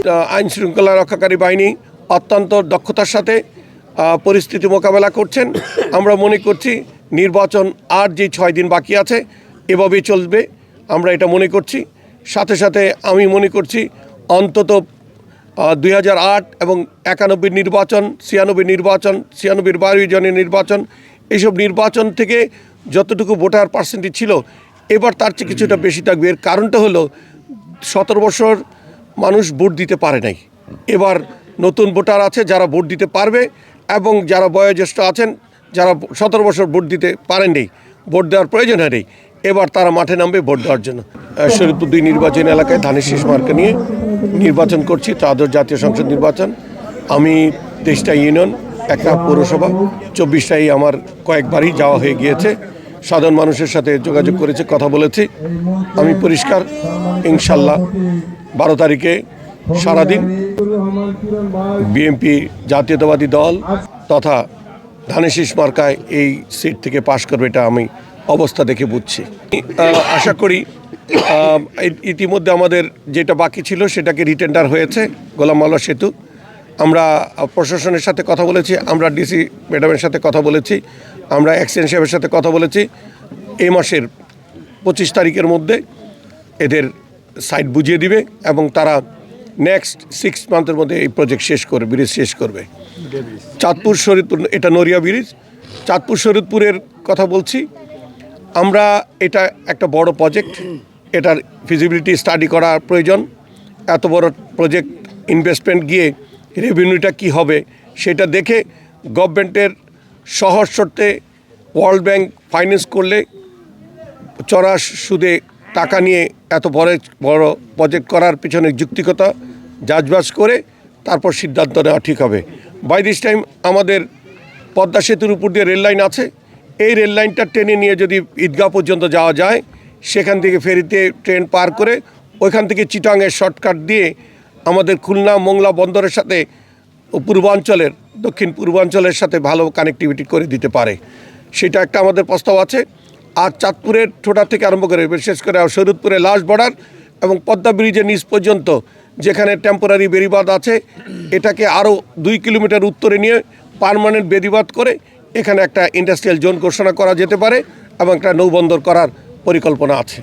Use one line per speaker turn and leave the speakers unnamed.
আইন শৃঙ্খলা রক্ষাকারী বাহিনী অত্যন্ত দক্ষতার সাথে পরিস্থিতি মোকাবেলা করছেন। আমরা মনে করছি নির্বাচন আর যে 6 দিন বাকি আছে এভাবেই চলবে, আমরা এটা মনে করছি। সাথে সাথে আমি মনে করছি অন্তত 2008 এবং 91 নির্বাচন, 96 নির্বাচন, 96 22 জনের নির্বাচন, এইসব নির্বাচন থেকে যতটুকু ভোটার পার্সেন্টেজ ছিল এবার তার চেয়ে কিছুটা বেশি থাকবে। এর কারণটা হলো 17 বছর মানুষ ভোট দিতে পারে নাই। এবার নতুন ভোটার আছে যারা ভোট দিতে পারবে, এবং যারা বয়োজ্যেষ্ঠ আছেন যারা 17 বছর ভোট দিতে পারেননি, ভোট দেওয়ার প্রয়োজন হয়নি, এবার তারা মাঠে নামবে ভোট দেওয়ার জন্য। শরীয়তপুর 2 নির্বাচনী এলাকায় ধানের শীষ মার্কা নিয়ে নির্বাচন করছি। ত্রয়োদশ জাতীয় সংসদ নির্বাচন। আমি 23টা ইউনিয়ন, একটা পৌরসভা, 24টাই আমার কয়েকবারই যাওয়া হয়ে গিয়েছে। সাধারণ মানুষের সাথে যোগাযোগ করেছে, কথা বলেছি। আমি পরিষ্কার, ইনশাল্লাহ 12 তারিখে সারাদিন বিএনপি জাতীয়তাবাদী দল তথা ধানের শীষ মার্কায় এই সিট থেকে পাশ করবে, এটা আমি অবস্থা দেখে বুঝছি। আশা করি ইতিমধ্যে আমাদের যেটা বাকি ছিল সেটাকে রিটেন্ডার হয়েছে, গোলাম মাওলা সেতু। আমরা প্রশাসনের সাথে কথা বলেছি, আমরা ডিসি ম্যাডামের সাথে কথা বলেছি, আমরা এক্সচেঞ্জ সাহেবের সাথে কথা বলেছি। এই মাসের 25 তারিখের মধ্যে এদের সাইট বুঝিয়ে দিবে এবং তারা নেক্সট 6 মান্থের মধ্যে এই প্রজেক্ট শেষ করবে, ব্রিজ শেষ করবে। চাঁদপুর শরীয়তপুর, এটা নড়িয়া ব্রিজ। চাঁদপুর শরীয়তপুরের কথা বলছি, আমরা এটা একটা বড় প্রজেক্ট, এটার ফিজিবিলিটি স্টাডি করা প্রয়োজন। এত বড় প্রজেক্ট ইনভেস্টমেন্ট গিয়ে রেভিনিউটা কি হবে সেটা দেখে গভর্নমেন্টের সহজ শর্তে ওয়ার্ল্ড ব্যাংক ফাইন্যান্স করলে চড়া সুদে টাকা নিয়ে এত বড় প্রজেক্ট করার পিছনে যুক্তিকতা যাচবাজ করে তারপর সিদ্ধান্ত নেওয়া ঠিক হবে। বাই দিস টাইম আমাদের পদ্মা সেতুর উপর দিয়ে রেল লাইন আছে, এই রেল লাইনটা টেনে নিয়ে যদি ঈদগাহ পর্যন্ত যাওয়া যায়, সেখান থেকে ফেরিতে ট্রেন পার করে ওইখান থেকে চিটাংয়ের শর্টকাট দিয়ে আমাদের খুলনা মোংলা বন্দরের সাথে পূর্বাঞ্চলের, দক্ষিণ পূর্বাঞ্চলের সাথে ভালো কানেক্টিভিটি করে দিতে পারে, সেটা একটা আমাদের প্রস্তাব আছে। আর চাঁদপুরের ঠোঁটা থেকে আরম্ভ করে বিশেষ করে শরীয়তপুরের লাস্ট বর্ডার এবং পদ্মা ব্রিজের নিচ পর্যন্ত যেখানে টেম্পোরারি বেড়িবাঁধ আছে, এটাকে আরও 2 কিলোমিটার উত্তরে নিয়ে পার্মানেন্ট বেড়িবাঁধ করে এখানে একটা ইন্ডাস্ট্রিয়াল জোন ঘোষণা করা যেতে পারে এবং একটা নৌবন্দর করার পরিকল্পনা আছে।